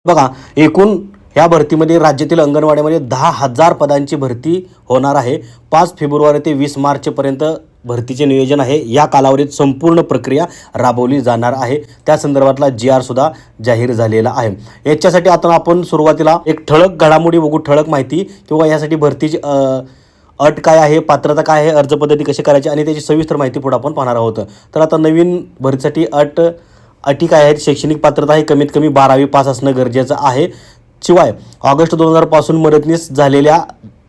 बघा, एकूण या भरतीमध्ये राज्यातील अंगणवाडीमध्ये 10,000 पदांची भरती होणार आहे. 5 फेब्रुवारी ते 20 मार्चपर्यंत भरतीचे नियोजन आहे. या कालावधीत संपूर्ण प्रक्रिया राबवली जाणार आहे. त्या संदर्भातला GR सुद्धा जाहीर झालेला आहे. याच्यासाठी आता आपण सुरुवातीला एक ठळक घडामोडी बघू, ठळक माहिती किंवा यासाठी भरतीची अट काय आहे, पात्रता काय आहे, अर्ज पद्धती कशी करायची आणि त्याची सविस्तर माहिती पुढे आपण पाहणार आहोत. तर आता नवीन भरतीसाठी अटी काय आहेत? शैक्षणिक पात्रता आहे कमीत कमी 12वी पास असणं गरजेचं आहे. शिवाय ऑगस्ट 2000 पासून मदतनीस झालेल्या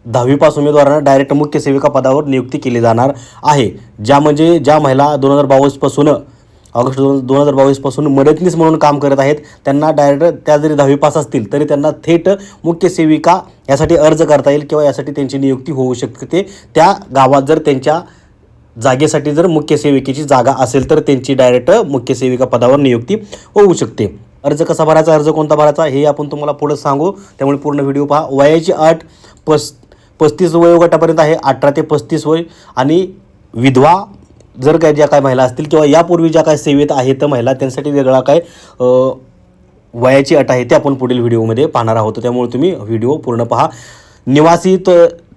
10वी पास उमेदवारांना डायरेक्ट मुख्य सेविका पदावर नियुक्ती केली जाणार आहे. ज्या महिला 2022 पासून ऑगस्ट 2022 पासून मदतनीस म्हणून काम करत आहेत त्यांना डायरेक्ट, त्या जरी 10वी पास असतील तरी त्यांना थेट मुख्य सेविका यासाठी अर्ज करता येईल किंवा यासाठी त्यांची नियुक्ती होऊ शकते. त्या गावात जर त्यांच्या जागेसाठी जर मुख्य सेविकेची जागा असेल तर त्यांची डायरेक्ट मुख्य सेविका पदावर नियुक्ती होऊ शकते. अर्ज कसा भरायचा, अर्ज कोणता भरायचा हे आपण तुम्हाला पुढे सांगू, त्यामुळे पूर्ण व्हिडिओ पहा. वयाची अट 35 वयोगटापर्यंत आहे, 18 ते 35 वय. आणि विधवा जर काय ज्या काय महिला असतील किंवा यापूर्वी ज्या काय सेवेत आहेत महिला त्यांसाठी वेगळा काय वयाची अट आहे ते आपण पुढील व्हिडिओमध्ये पाहणार आहोत. त्यामुळे तुम्ही व्हिडिओ पूर्ण पहा. निवासी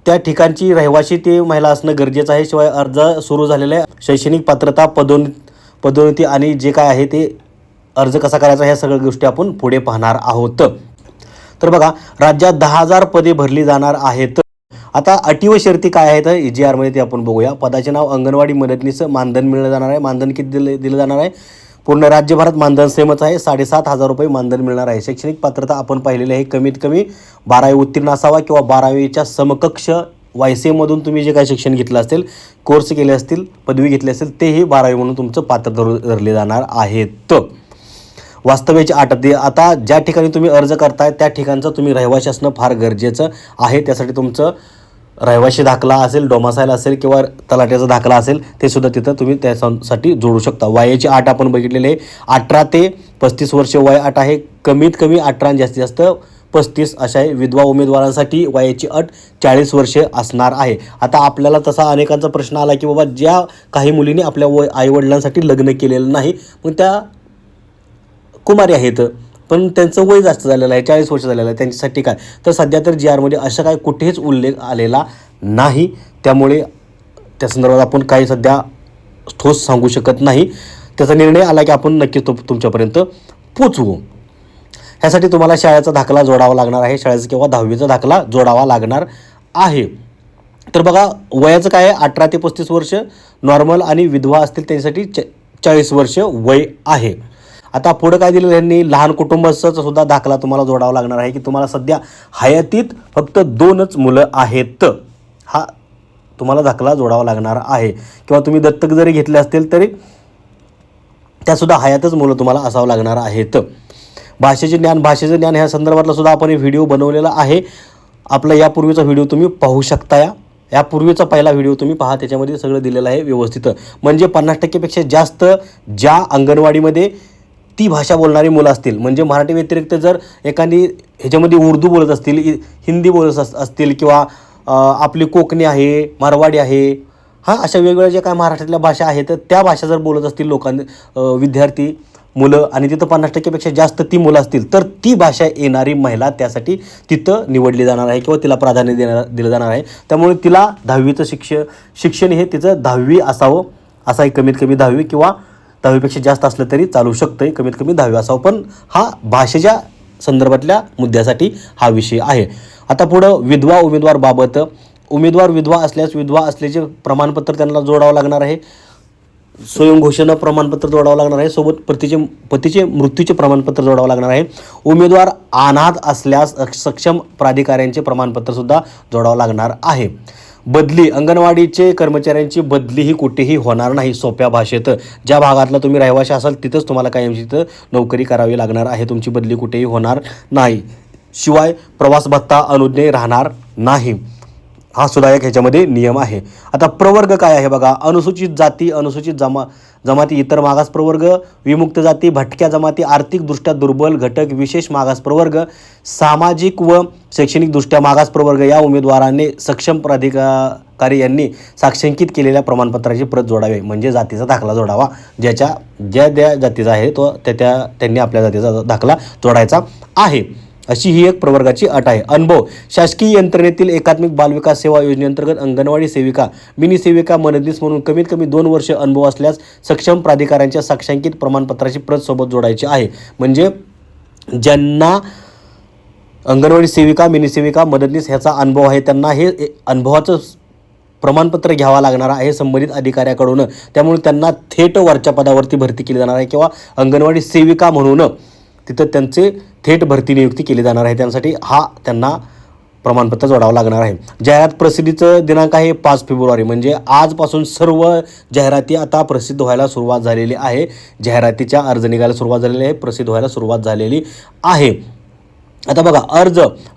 त्या ठिकाणची रहिवासी ते महिला असणं गरजेचं आहे. शिवाय अर्ज सुरू झालेल्या शैक्षणिक पात्रता, पदोन्नती आणि जे काय आहे ते अर्ज कसा करायचा ह्या सगळ्या गोष्टी आपण पुढे पाहणार आहोत. तर बघा, राज्यात 10,000 पदे भरली जाणार आहेत. आता अटी व शर्ती काय आहेत GR मध्ये ते आपण बघूया. पदाचे नाव अंगणवाडी मदतनीस, मानधन मिळलं जाणार आहे. मानधन किती दिलं जाणार आहे? पूर्ण राज्यभरात मानधन सेमच आहे, 7,500 रुपये मानधन मिळणार आहे. शैक्षणिक पात्रता आपण पाहिलेली आहे, कमीत कमी 12वी उत्तीर्ण असावा किंवा 12वीच्या समकक्ष वायसेमधून तुम्ही जे काही शिक्षण घेतलं असेल, कोर्स केले असतील, पदवी घेतली असेल तेही 12वी म्हणून तुमचं पात्र धरले जाणार आहेत. वास्तव्याची अट, आता ज्या ठिकाणी तुम्ही अर्ज करताय त्या ठिकाणचं तुम्ही रहिवाशी असणं फार गरजेचं आहे. त्यासाठी तुमचं रहिवाशी दाखला असेल, डोमासाईल असेल किंवा तलाट्याचा दाखला असेल ते सुद्धा तिथं तुम्ही त्यासाठी जोडू शकता. वयाची अट आपण बघितलेली आहे, 18 ते 35 वर्ष वय अट आहे. कमीत कमी 18 आणि जास्तीत जास्त 35 अशा आहे. विधवा उमेदवारांसाठी वयाची अट 40 वर्ष असणार आहे. आता आपल्याला तसा अनेकांचा प्रश्न आला की बाबा ज्या काही मुलींनी आपल्या आईवडिलांसाठी लग्न केलेलं नाही, मग त्या कुमारी आहेत पण त्यांचं वय जास्त झालेलं आहे, 40 वर्ष झालेलं आहे, त्यांच्यासाठी काय? तर सध्या तर GR मध्ये अशा काय कुठेच उल्लेख आलेला नाही. त्यामुळे त्या संदर्भात आपण काही सध्या ठोस सांगू शकत नाही. त्याचा निर्णय आला की आपण नक्कीच तुमच्यापर्यंत पोचवू. ह्यासाठी तुम्हाला शाळेचा दाखला जोडावा लागणार आहे, शाळेचा किंवा 10वीचा दाखला जोडावा लागणार आहे. तर बघा, वयाचं काय आहे? 18 ते 35 वर्ष नॉर्मल आणि विधवा असतील त्यांच्यासाठी 40 वर्ष वय आहे. आता पुढं काय दिलं यांनी? लहान कुटुंबाचा सुद्धा दाखला तुम्हाला जोडावा लागणार आहे की तुम्हाला सध्या हयातीत फक्त 2च मुलं आहेत, हा तुम्हाला दाखला जोडावा लागणार आहे. किंवा तुम्ही दत्तक जरी घेतले असतील तरी त्यासुद्धा हयातच मुलं तुम्हाला असावं लागणार आहेत. भाषेचं ज्ञान ह्या संदर्भातला सुद्धा आपण व्हिडिओ बनवलेला आहे. आपला यापूर्वीचा व्हिडिओ तुम्ही पाहू शकता. यापूर्वीचा पहिला व्हिडिओ तुम्ही पहा, त्याच्यामध्ये सगळं दिलेलं आहे व्यवस्थित. म्हणजे 50%पेक्षा जास्त ज्या अंगणवाडीमध्ये ती भाषा बोलणारी मुलं असतील, म्हणजे मराठी व्यतिरिक्त जर एखादी ह्याच्यामध्ये उर्दू बोलत असतील, हिंदी बोलत असतील किंवा आपली कोकणी आहे, मारवाडी आहे, अशा वेगवेगळ्या ज्या काय महाराष्ट्रातल्या भाषा आहेत त्या भाषा जर बोलत असतील विद्यार्थी मुलं आणि तिथं 50%पेक्षा जास्त ती मुलं असतील तर ती भाषा येणारी महिला त्यासाठी तिथं निवडली जाणार आहे किंवा तिला प्राधान्य दिलं जाणार आहे. त्यामुळे तिला 10वीचं शिक्षण हे तिचं 10वी असावं, असा एक कमीत कमी 10वी किंवा 10वीपेक्षा जास्त असलं तरी चालू शकतं, कमीत कमी 10वी असावं. पण हा भाषेच्या संदर्भातल्या मुद्द्यासाठी हा विषय आहे. आता पुढं विधवा उमेदवारबाबत, उमेदवार विधवा असल्यास विधवा असल्याचे प्रमाणपत्र त्यांना जोडावं लागणार आहे. स्वयंघोषणा प्रमाणपत्र जोडावं लागणार आहे. सोबत पतीचे मृत्यूचे प्रमाणपत्र जोडावं लागणार आहे. उमेदवार अनाथ असल्यास सक्षम प्राधिकाऱ्यांचे प्रमाणपत्रसुद्धा जोडावं लागणार आहे. बदली, अंगणवाडीचे कर्मचाऱ्यांची बदली ही कुठेही होणार नाही. सोप्या भाषेत ज्या भागातला तुम्ही रहिवासी असाल तिथंच तुम्हाला कायमची तिथं नोकरी करावी लागणार आहे. तुमची बदली कुठेही होणार नाही. शिवाय प्रवास भत्ता अनुज्ञेय राहणार नाही. हा सुद्धा एक ह्याच्यामध्ये नियम आहे. आता प्रवर्ग काय आहे बघा, अनुसूचित जाती, अनुसूचित जमाती, इतर मागास प्रवर्ग, विमुक्त जाती, भटक्या जमाती, आर्थिकदृष्ट्या दुर्बल घटक, विशेष मागास प्रवर्ग, सामाजिक व शैक्षणिकदृष्ट्या मागास प्रवर्ग या उमेदवारांनी सक्षम प्राधिकारी यांनी साक्षांकित केलेल्या प्रमाणपत्राची प्रत जोडावी. म्हणजे जातीचा दाखला जोडावा. ज्या जातीचा आहे तो त्यांनी आपल्या जातीचा दाखला जोडायचा आहे. अशी ही एक प्रवर्गाची अट आहे. अनुभव, शासकीय यंत्रणेतील एकात्मिक बालविकास सेवा योजनेअंतर्गत अंगणवाडी सेविका, मिनी सेविका, मदतनीस म्हणून कमीत कमी 2 वर्ष अनुभव असल्यास सक्षम प्राधिकाऱ्यांच्या साक्षांकित प्रमाणपत्राची प्रत सोबत जोडायची आहे. म्हणजे ज्यांना अंगणवाडी सेविका, मिनी सेविका, मदतनीस ह्याचा अनुभव आहे त्यांना हे अनुभवाचं प्रमाणपत्र घ्यावं लागणार आहे संबंधित अधिकाऱ्याकडून. त्यामुळे त्यांना थेट वरच्या पदावरती भरती केली जाणार आहे किंवा अंगणवाडी सेविका म्हणून तिथं त्यांचे थेट भरती नियुक्ती केली जाणार आहे. त्यासाठी त्यांना प्रमाणपत्र जोडावं लागणार आहे. जाहिरात प्रसिद्धीचं दिनांक आहे 5 फेब्रुवारी. म्हणजे आजपासून सर्व जाहिराती आता प्रसिद्ध व्हायला सुरुवात झालेली आहे. जाहिरातीच्या अर्ज निघायला सुरुवात झालेली आहे, प्रसिद्ध व्हायला सुरुवात झालेली आहे. आता बघा,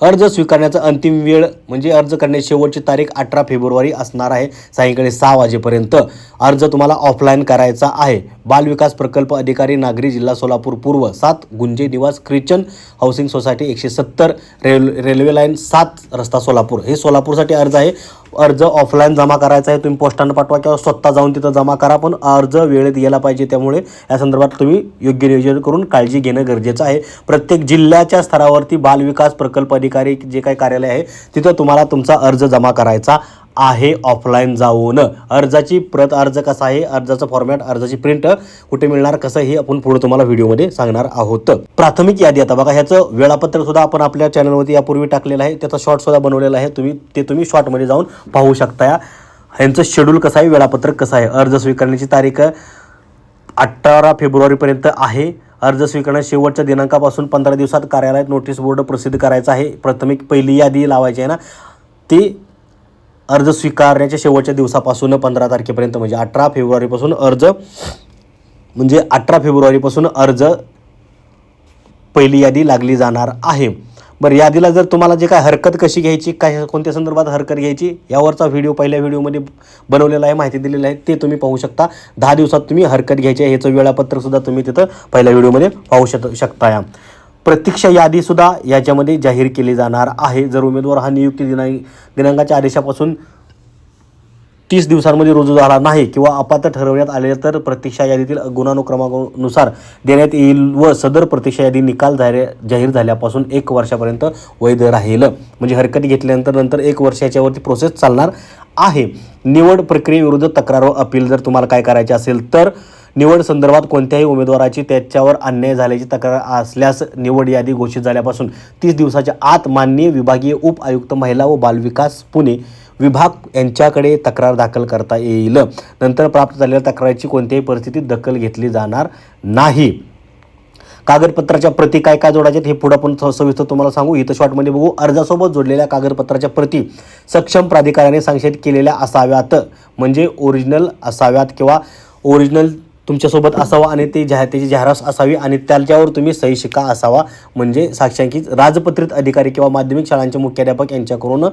अर्ज स्वीकारण्याचा अंतिम वेळ म्हणजे अर्ज करण्याची शेवटची तारीख 18 फेब्रुवारी असणार आहे सायंकाळी 6 वाजेपर्यंत. अर्ज तुम्हाला ऑफलाईन करायचा आहे. बालविकास प्रकल्प अधिकारी, नागरी, जिल्हा सोलापूर पूर्व, 7 गुंजे निवास, Christian housing society, 170 railway line 7 रस्ता सोलापूर. हे सोलापूरसाठी अर्ज आहे. अर्ज ऑफलाईन जमा करायचा आहे. तुम्ही पोस्टानं पाठवा किंवा स्वतः जाऊन तिथं जमा करा, पण अर्ज वेळेत गेला पाहिजे. त्यामुळे या संदर्भात तुम्ही योग्य नियोजन करून काळजी घेणं गरजेचं आहे. प्रत्येक जिल्ह्याच्या स्तरावरती बालविकास प्रकल्प अधिकारी जे काही कार्यालय आहे तिथं तुम्हाला तुमचा अर्ज जमा करायचा आहे ऑफलाईन जाऊन. अर्जाची प्रत, अर्ज कसा आहे, अर्जाचं फॉर्मॅट, अर्जाची प्रिंट कुठे मिळणार, कसं हे आपण पुढे तुम्हाला व्हिडिओमध्ये सांगणार आहोत. प्राथमिक यादी, आता बघा ह्याचं वेळापत्रक सुद्धा आपण आपल्या चॅनलवरती यापूर्वी टाकलेलं आहे. त्याचा शॉर्ट सुद्धा बनवलेला आहे. तुम्ही शॉर्टमध्ये जाऊन पाहू शकता. ह्यांचं शेड्यूल कसं आहे, वेळापत्रक कसं आहे. अर्ज स्वीकारण्याची तारीख 18 फेब्रुवारीपर्यंत आहे. अर्ज स्वीकारण्याच्या शेवटच्या दिनांकापासून 15 दिवसात कार्यालयात नोटीस बोर्ड प्रसिद्ध करायचा आहे. प्राथमिक पहिली यादी लावायची आहे ना, ती अर्ज स्वीकारण्याच्या शेवटच्या दिवसापासून 15 तारखेपर्यंत म्हणजे 18 फेब्रुवारीपासून अर्ज पहिली यादी लागली जाणार आहे. बरं, यादीला जर तुम्हाला जे काय हरकत कशी घ्यायची, कोणत्या संदर्भात हरकत घ्यायची यावरचा व्हिडिओ पहिल्या व्हिडिओमध्ये बनवलेला आहे, माहिती दिलेली आहे, ते तुम्ही पाहू शकता. 10 दिवसात तुम्ही हरकत घ्यायची आहे. ह्याचं वेळापत्रकसुद्धा तुम्ही तिथं पहिल्या व्हिडिओमध्ये पाहू शकता. प्रतीक्षा यादीसुद्धा याच्यामध्ये जाहीर केली जाणार आहे. जर उमेदवार हा नियुक्ती दिनांकाच्या आदेशापासून 30 दिवसांमध्ये रुजू झाला नाही किंवा अपात्र ठरवण्यात आले तर प्रतीक्षा यादीतील गुणानुक्रमानुसार देण्यात येईल व सदर प्रतीक्षा यादी निकाल जाहीर झाल्यापासून 1 वर्षापर्यंत वैध राहील. म्हणजे हरकत घेतल्यानंतर 1 वर्षाच्यावरती प्रोसेस चालणार आहे. निवड प्रक्रियेविरुद्ध तक्रार व अपील, जर तुम्हाला काय करायचे असेल तर निवड संदर्भात कोणत्याही उमेदवाराची त्याच्यावर अन्याय झाल्याची तक्रार असल्यास निवड यादी घोषित झाल्यापासून 30 दिवसाच्या आत माननीय विभागीय उप आयुक्त महिला व बालविकास पुणे विभाग यांच्याकडे तक्रार दाखल करता येईल. नंतर प्राप्त झालेल्या तक्रारीची कोणत्याही परिस्थितीत दखल घेतली जाणार नाही. कागदपत्राच्या प्रती काय काय जोडायच्यात हे पुढे आपण सविस्तर तुम्हाला सांगू. इथं शॉर्टमध्ये बघू. अर्जासोबत जोडलेल्या कागदपत्राच्या प्रती सक्षम प्राधिकाऱ्याने संक्षेपित केलेल्या असाव्यात. म्हणजे ओरिजिनल असाव्यात किंवा ओरिजिनल तुमच्यासोबत असावा आणि त्याची जाहिरात असावी आणि त्याच्यावर तुम्ही सही शिक्का असावा. म्हणजे साक्षांकित राजपत्रित अधिकारी किंवा माध्यमिक शाळांचे मुख्याध्यापक यांच्याकडून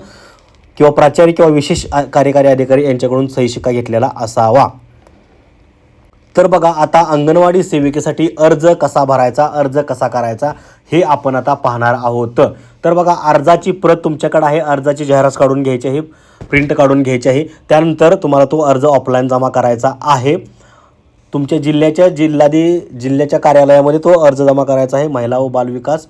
किंवा प्राचार्य किंवा विशेष कार्यकारी अधिकारी यांच्याकडून सही शिक्का घेतलेला असावा. तर बघा, आता अंगणवाडी सेविकेसाठी अर्ज कसा भरायचा, अर्ज कसा करायचा हे आपण आता पाहणार आहोत. तर बघा, अर्जाची प्रत तुमच्याकडे आहे. अर्जाची जाहिरात काढून घ्यायची आहे, प्रिंट काढून घ्यायची आहे. त्यानंतर तुम्हाला तो अर्ज ऑफलाईन जमा करायचा आहे. तुमच्या जिल्ह्याच्या कार्यालयामध्ये तो अर्ज जमा करायचा आहे. महिला व बालविकास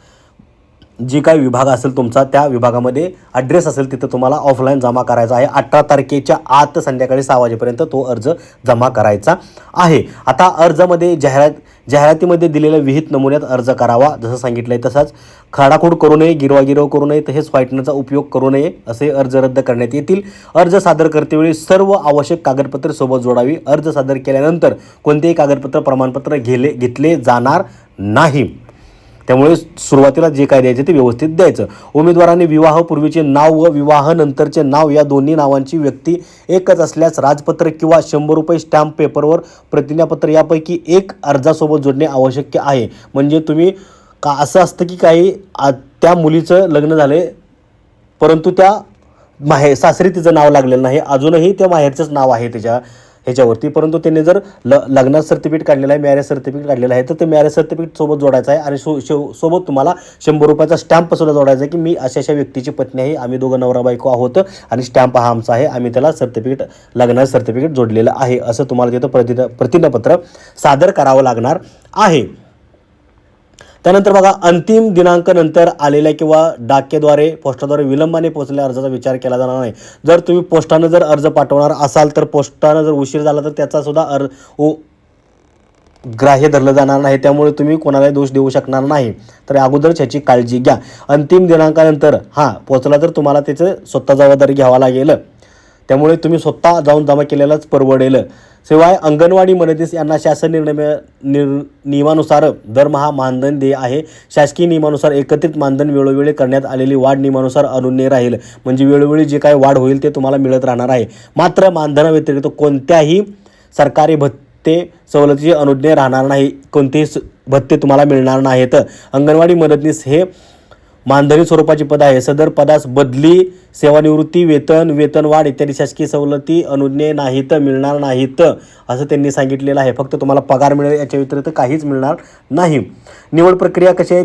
जी काही विभाग असेल तुमचा, त्या विभागामध्ये ॲड्रेस असेल तिथं तुम्हाला ऑफलाईन जमा करायचा आहे. 18 तारखेच्या आत संध्याकाळी 6 वाजेपर्यंत तो अर्ज जमा करायचा आहे. आता अर्जामध्ये जाहिरातीमध्ये दिलेल्या विहित नमुन्यात अर्ज करावा. जसं सांगितलं आहे तसाच खाडाखोड करू नये, गिरवागिरव करू नये, तसेच व्हाईटनरचा उपयोग करू नये. असे अर्ज रद्द करण्यात येतील. अर्ज सादर करतेवेळी सर्व आवश्यक कागदपत्रे सोबत जोडावी. अर्ज सादर केल्यानंतर कोणतेही कागदपत्र प्रमाणपत्र घेतले जाणार नाही. त्यामुळे सुरुवातीला जे काय द्यायचे ते व्यवस्थित द्यायचं. उमेदवारांनी विवाहपूर्वीचे नाव व विवाहानंतरचे नाव या दोन्ही नावांची व्यक्ती एकच असल्यास राजपत्र किंवा 100 रुपये स्टॅम्प पेपरवर प्रतिज्ञापत्र यापैकी एक अर्जासोबत जोडणे आवश्यक आहे. म्हणजे तुम्ही असं असतं की काही त्या मुलीचं लग्न झाले परंतु त्या सासरी तिचं नाव लागलेलं नाही, अजूनही त्या माहेरचंच नाव आहे त्याच्या ह्याच्यावरती, परंतु त्यांनी जर लग्नात सर्टिफिकेट काढलेलं आहे, मॅरेज सर्टिफिकेट काढलेलं आहे, तर ते मॅरेज सर्टिफिकेट सोबत जोडायचं आहे आणि सोबत तुम्हाला 100 रुपयाचा स्टॅम्प सुद्धा जोडायचा आहे की मी अशा अशा व्यक्तीची पत्नी आहे, आम्ही दोघं नवरा बायको आहोत आणि स्टॅम्प हा आमचा आहे, आम्ही त्याला सर्टिफिकेट लग्नाचं सर्टिफिकेट जोडलेलं आहे असं तुम्हाला तिथं प्रतिज्ञापत्र सादर करावं लागणार आहे. त्यानंतर बघा, अंतिम दिनांकानंतर आलेल्या किंवा डाकेद्वारे पोस्टाद्वारे विलंबाने पोहोचलेल्या अर्जाचा विचार केला जाणार नाही. जर तुम्ही पोस्टानं जर अर्ज पाठवणार असाल तर पोस्टानं जर उशीर झाला तर त्याचा सुद्धा ग्राह्य धरलं जाणार नाही, त्यामुळे तुम्ही कोणालाही दोष देऊ शकणार नाही. तर अगोदरच ह्याची काळजी घ्या. अंतिम दिनांकानंतर पोचला तर तुम्हाला त्याचं स्वतः जबाबदारी घ्यावा लागेल, त्यामुळे तुम्ही स्वतः जाऊन जमा केलेलाच परवडेल. शिवाय अंगणवाडी मदतनीस यांना शासन नियमानुसार दरमहा मानधन देय आहे. शासकीय नियमानुसार एकत्रित मानधन वेळोवेळी करण्यात आलेली वाढ नियमानुसार अनुज्ञेय राहील, म्हणजे वेळोवेळी जे काही वाढ होईल ते तुम्हाला मिळत राहणार आहे. मात्र मानधनाव्यतिरिक्त कोणत्याही सरकारी भत्ते सवलतीचे अनुज्ञेय राहणार नाही, कोणतेही भत्ते तुम्हाला मिळणार नाहीत. अंगणवाडी मदतनीस हे मानधनी स्वरूपाची पद आहे. सदर पदास बदली, सेवानिवृत्ती, वेतनवाढ इत्यादी शासकीय सवलती अनुज्ञेय नाहीत, मिळणार नाहीत असं त्यांनी सांगितलेलं आहे. फक्त तुम्हाला पगार मिळेल, याच्या व्यतिरिक्त काहीच मिळणार नाही. निवड प्रक्रिया कशी आहे?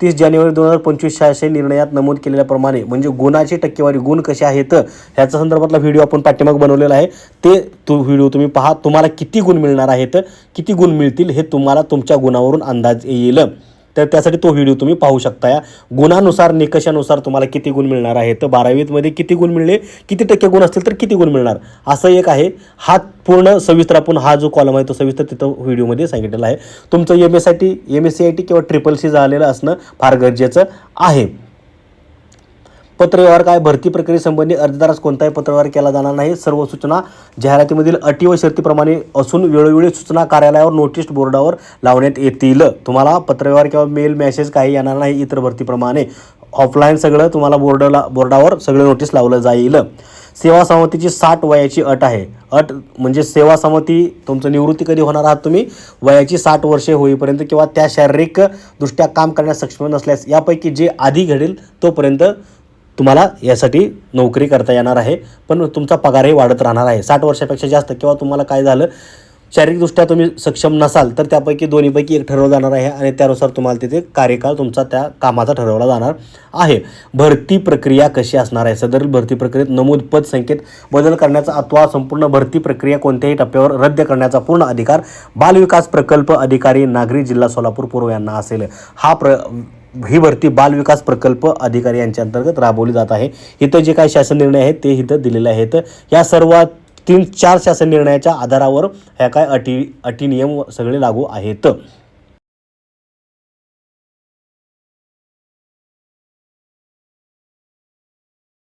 30 जानेवारी 2025 शासन निर्णयात नमूद केलेल्याप्रमाणे, म्हणजे गुणाची टक्केवारी, गुण कसे आहेत ह्याच्या संदर्भातला व्हिडिओ आपण पाठीमाग बनवलेला आहे, ते व्हिडिओ तुम्ही पहा. तुम्हाला किती गुण मिळणार आहेत, किती गुण मिळतील हे तुम्हाला तुमच्या गुणावरून अंदाज येईल. तर त्यासाठी तो व्हिडिओ तुम्ही पाहू शकता. या गुणानुसार, निकषानुसार तुम्हाला किती गुण मिळणार आहे, तर 12वीमध्ये किती गुण मिळले, किती टक्के गुण असतील तर किती गुण मिळणार, असं एक आहे. हा पूर्ण सविस्तर आपण हा जो कॉलम आहे तो सविस्तर तिथं व्हिडिओमध्ये सांगितलेला आहे. तुमचं MSCIT किंवा CCC झालेलं असणं फार गरजेचं आहे. पत्रव्यवहार काय? भरती प्रक्रियेसंबंधी अर्जदारास कोणताही पत्रव्यवहार केला जाणार नाही. सर्व सूचना जाहिरातीमधील अटी व शर्तीप्रमाणे असून वेळोवेळी सूचना कार्यालयावर, नोटीस बोर्डावर लावण्यात येतील. तुम्हाला पत्रव्यवहार किंवा मेल मेसेज काही येणार नाही. इतर भरतीप्रमाणे ऑफलाईन सगळं तुम्हाला बोर्डावर सगळं नोटीस लावलं जाईल. सेवा संमतीची 60 वयाची अट आहे. अट म्हणजे सेवा संमती, तुमचं निवृत्ती कधी होणार आहात तुम्ही? वयाची 60 वर्षे होईपर्यंत किंवा त्या शारीरिकदृष्ट्या काम करण्यास सक्षम नसल्यास, यापैकी जे आधी घडेल तोपर्यंत तुम्हाला यासाठी नोकरी करता येणार आहे, पण तुमचा पगारही वाढत राहणार आहे. 60 वर्षापेक्षा जास्त किंवा तुम्हाला काय झालं, शारीरिकदृष्ट्या तुम्ही सक्षम नसाल तर त्यापैकी दोन्हीपैकी एक ठरवलं जाणार आहे आणि त्यानुसार तुम्हाला तिथे कार्यकाळ तुमचा त्या कामाचा ठरवला जाणार आहे. भरती प्रक्रिया कशी असणार आहे? सदर भरती प्रक्रियेत नमूद पद संख्येत बदल करण्याचा अथवा संपूर्ण भरती प्रक्रिया कोणत्याही टप्प्यावर रद्द करण्याचा पूर्ण अधिकार बालविकास प्रकल्प अधिकारी, नागरी, जिल्हा सोलापूर पूर्व यांना असेल. ही भरती बालविकास प्रकल्प अधिकारी यांच्या अंतर्गत राबवली जात आहे. इथं जे काही शासन निर्णय आहेत ते इथं दिलेले आहेत. या सर्व 3-4 शासन निर्णयाच्या आधारावर ह्या काय अटी नियम सगळे लागू आहेत.